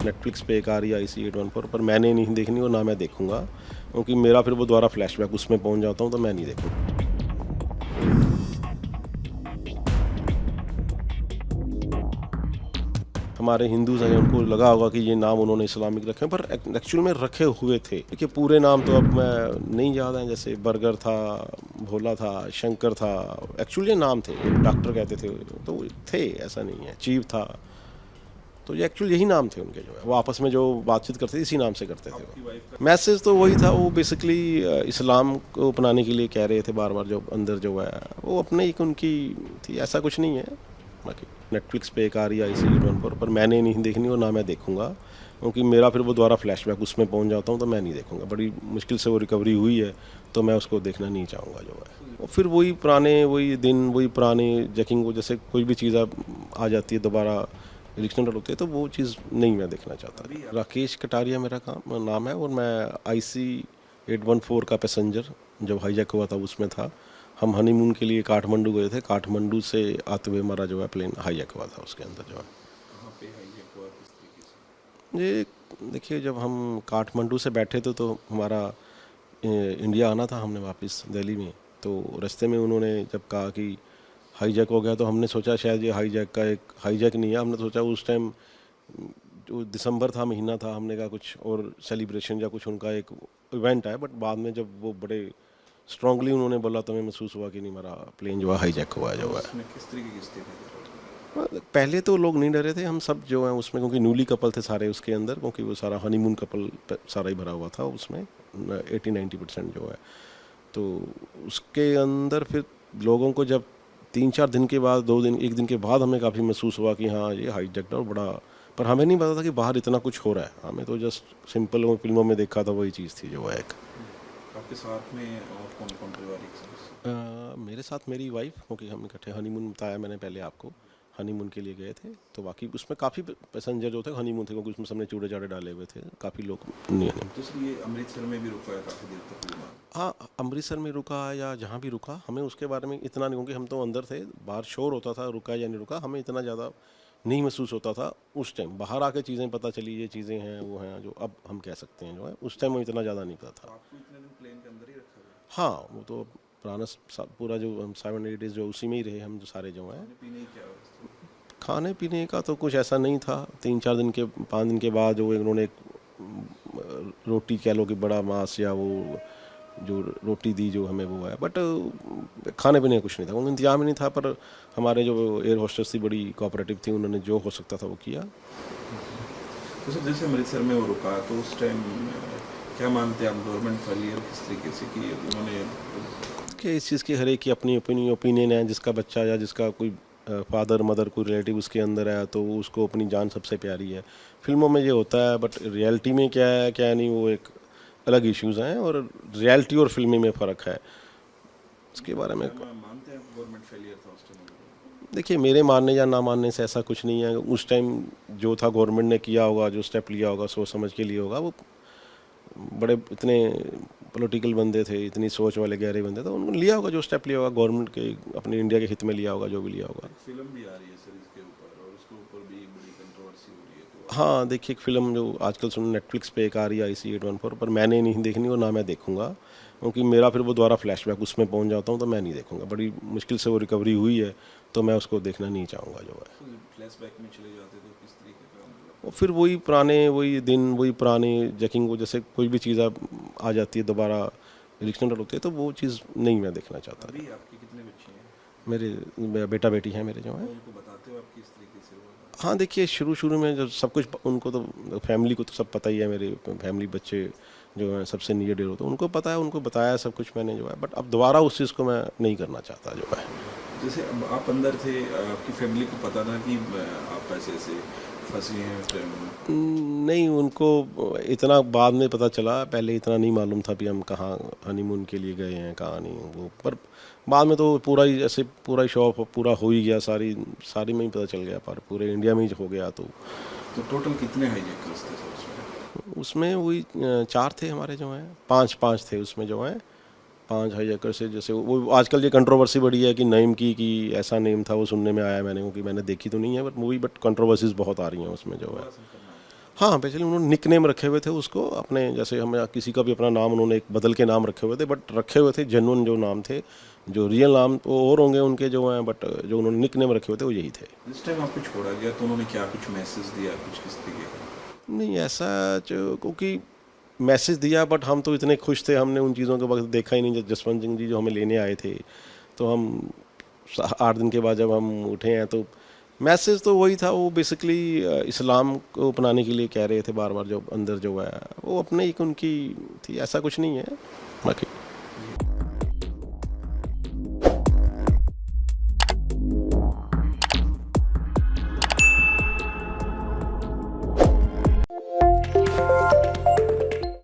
Netflix पे एक आ रही है IC814, पर मैंने नहीं देखनी और ना मैं देखूंगा, क्योंकि मेरा फिर वो दोबारा फ्लैशबैक उसमें पहुंच जाता हूँ, तो मैं नहीं देखूंगा। हमारे हिंदूज हैं, उनको लगा होगा कि ये नाम उन्होंने इस्लामिक रखे हैं, पर एक्चुअल में रखे हुए थे। देखिए पूरे नाम तो अब मैं नहीं याद है, जैसे बर्गर था, भोला था, शंकर था, एक्चुअली नाम थे, डॉक्टर कहते थे तो थे, ऐसा नहीं है, चीफ था, तो ये एक्चुअल यही नाम थे उनके, जो है वो आपस में जो बातचीत करते थे इसी नाम से करते थे। मैसेज तो वही था, वो बेसिकली इस्लाम को अपनाने के लिए कह रहे थे बार बार, जो अंदर जो है वो अपने एक उनकी थी, ऐसा कुछ नहीं है। बाकी नेटफ्लिक्स पे एक आ रही है IC814, पर मैंने नहीं देखनी और ना मैं देखूंगा, क्योंकि मेरा फिर वो दोबारा फ्लैशबैक उसमें पहुंच जाता हूँ, तो मैं नहीं देखूंगा। बड़ी मुश्किल से वो रिकवरी हुई है, तो मैं उसको देखना नहीं चाहूँगा जो है। और फिर वही पुराने, वही दिन, वही पुराने जैकिंग, वो जैसे कोई भी चीज़ आ जाती है दोबारा रिलेक्शनल होते हैं, तो वो चीज़ नहीं मैं देखना चाहता। राकेश कटारिया मेरा नाम है, और मैं IC814 का पैसेंजर जब हाईजैक हुआ था उसमें था। हम हनीमून के लिए काठमांडू गए थे, काठमांडू से आते हुए हमारा जो है प्लेन हाईजैक हुआ था, उसके अंदर जो है। कहाँ पे हाईजैक हुआ, किस तरीके से? ये देखिए, जब हम काठमांडू से बैठे थे तो हमारा इंडिया आना था, हमने वापस दिल्ली में, तो रास्ते में उन्होंने जब कहा कि हाईजैक हो गया, तो हमने सोचा शायद ये हाईजैक का एक हाईजैक नहीं है, हमने सोचा उस टाइम जो दिसंबर था, महीना था, हमने कहा कुछ और सेलिब्रेशन या कुछ उनका एक इवेंट है, बट बाद में जब वो बड़े स्ट्रांगली उन्होंने बोला, तो हमें महसूस हुआ कि नहीं, हमारा प्लेन जो है हाईजैक हुआ है जो है। उसमें किस तरीके की स्थिति थी? पहले तो लोग नहीं डरे थे, हम सब जो है उसमें, क्योंकि न्यूली कपल थे सारे उसके अंदर, क्योंकि वो सारा हनीमून कपल सारा ही भरा हुआ था उसमें, 80-90% जो है। तो उसके अंदर फिर लोगों को जब 3-4 दिन के बाद, 2 दिन, 1 दिन के बाद हमें काफ़ी महसूस हुआ कि हाँ ये हाईजैक और बड़ा, पर हमें नहीं पता था कि बाहर इतना कुछ हो रहा है। हमें तो जस्ट सिंपल फिल्मों में देखा था, वही चीज़ थी जो है एक। आपके साथ में और कौन कौन पारिवारिक सदस्य? मेरे साथ मेरी वाइफ, क्योंकि हम इकट्ठे हनीमून, बताया मैंने पहले आपको, हनीमून के लिए गए थे, तो बाकी उसमें काफ़ी पैसेंजर जो थे हनीमून थे, क्योंकि उसमें सबने चूड़े चाड़े डाले हुए थे, काफ़ी लोग नहीं। तो सर ये अमृतसर में भी रुका है काफ़ी देर तक विमान? हाँ, अमृतसर में रुका या जहाँ भी रुका, हमें उसके बारे में इतना नहीं, क्योंकि हम तो अंदर थे, बाहर शोर होता था रुका या नहीं रुका, हमें इतना ज़्यादा नहीं महसूस होता था उस टाइम। बाहर आके चीज़ें पता चली, ये चीज़ें हैं, वो हैं, जो अब हम कह सकते हैं जो है, उस टाइम में इतना ज़्यादा नहीं पता था। आपको इतने दिन प्लेन के अंदर ही रखा गया? हाँ, वो तो पुराना पूरा जो हम 7-8 डेज जो उसी में ही रहे हम, जो सारे जो हैं। खाने पीने की क्या व्यवस्था? खाने पीने का तो कुछ ऐसा नहीं था, 3-4 दिन के, 5 दिन के बाद जो इन्होंने एक रोटी कह लो कि बड़ा मांस या वो जो रोटी दी जो हमें, वो है, बट खाने पीने का कुछ नहीं था, उनका इंतजाम ही नहीं था। पर हमारे जो एयर होस्टेस थी बड़ी कोऑपरेटिव थी, उन्होंने जो हो सकता था वो किया। तो सर जैसे अमृतसर में वो रुका, तो उस टाइम क्या मानते हैं आप, गवर्नमेंट फेलियर किस तरीके से की उन्होंने? कि इस चीज़ की हर एक की अपनी ओपिनियन है, जिसका बच्चा या जिसका कोई फादर मदर कोई रिलेटिव उसके अंदर है, तो उसको अपनी जान सबसे प्यारी है। फिल्मों में ये होता है, बट रियलिटी में क्या है क्या नहीं, वो एक अलग इश्यूज़ हैं, और रियलिटी और फिल्मी में फ़र्क है, इसके बारे में। मानते हैं गवर्नमेंट फेलियर था उस टाइम? देखिए, मेरे मानने या ना मानने से ऐसा कुछ नहीं है, उस टाइम जो था गवर्नमेंट ने किया होगा, जो स्टेप लिया होगा, सोच समझ के लिए होगा। वो बड़े इतने पॉलिटिकल बंदे थे, इतनी सोच वाले गहरे बंदे थे, उन्होंने लिया होगा जो स्टेप लिया होगा, गवर्नमेंट के अपने इंडिया के हित में लिया होगा, जो भी लिया होगा। फिल्म भी आ रही है सर इसके ऊपर, और उसके ऊपर भी बड़ी कंट्रोवर्सी हो रही है, तो हाँ, देखिए एक फ़िल्म जो आजकल सुन नेटफ्लिक्स पे एक आ रही है IC814, पर मैंने नहीं देखनी और ना मैं देखूंगा, क्योंकि मेरा फिर वो दोबारा फ्लैशबैक उसमें पहुंच जाता हूँ, तो मैं नहीं देखूंगा। बड़ी मुश्किल से वो रिकवरी हुई है, तो मैं उसको देखना नहीं चाहूँगा जो है। फ्लैशबैक में चले जाते तो किस तरीके का मतलब? और फिर वही पुराने, वही दिन, वही पुराने जैकिंग, वो जैसे कोई भी चीज़ आ जाती है दोबारा रिलेक्शनल होते हैं, तो वो चीज़ नहीं मैं देखना चाहता। अभी आपके कितने बच्चे हैं? मेरे बेटा बेटी हैं मेरे जो हैं। उनको बताते हो आप किस तरीके से होगा? हाँ, देखिए शुरू में जब सब कुछ उनको तो, फैमिली को तो सब पता ही है, मेरे फैमिली बच्चे जो हैं सबसे नियर डियर होते हैं, उनको पता है, उनको बताया सब कुछ मैंने जो है, बट अब दोबारा उस चीज़ को मैं नहीं करना चाहता जो है। जैसे अब आप अंदर थे, आपकी फैमिली को पता था कि आप ऐसे ऐसे फंसे हैं ट्रेन? नहीं, उनको इतना बाद में पता चला, पहले इतना नहीं मालूम था कि हम कहाँ हनीमून के लिए गए हैं, कहाँ नहीं वो, पर बाद में तो पूरा ही ऐसे पूरा ही शौक पूरा हो ही गया, सारी में ही पता चल गया, पर पूरे इंडिया में ही हो गया, तो तो टोटल कितने हाईजैकर्स थे सर उसमें? उसमें वही 4 थे हमारे जो हैं, 5 थे उसमें जो हैं, 5 हाईजैकर से। जैसे वो आजकल ये कंट्रोवर्सी बढ़ी है कि नईम की कि ऐसा नेम था, वो सुनने में आया मैंने, क्योंकि मैंने देखी तो नहीं है बट मूवी, बट कंट्रोवर्सीज बहुत आ रही हैं उसमें जो है। हाँ, बेसिकली उन्होंने निक नेम रखे हुए थे उसको अपने, जैसे हम किसी का भी अपना नाम उन्होंने एक बदल के नाम रखे हुए थे, बट रखे हुए थे जेन्युइन जो नाम थे। जो रियल नाम तो और होंगे उनके जो हैं, बट जो उन्होंने निक नेम रखे हुए थे वो यही थे। जिस टाइम आपको छोड़ा गया तो उन्होंने क्या कुछ मैसेज दिया, कुछ किस तरीके का? नहीं ऐसा जो, क्योंकि मैसेज दिया बट हम तो इतने खुश थे, हमने उन चीज़ों के वक्त देखा ही नहीं। जब जसवंत सिंह जी जो हमें लेने आए थे, तो हम 8 दिन के बाद जब हम उठे हैं तो मैसेज तो वही था। वो बेसिकली इस्लाम को अपनाने के लिए कह रहे थे बार बार, जो अंदर जो है वो अपने एक उनकी थी, ऐसा कुछ नहीं है बाकी।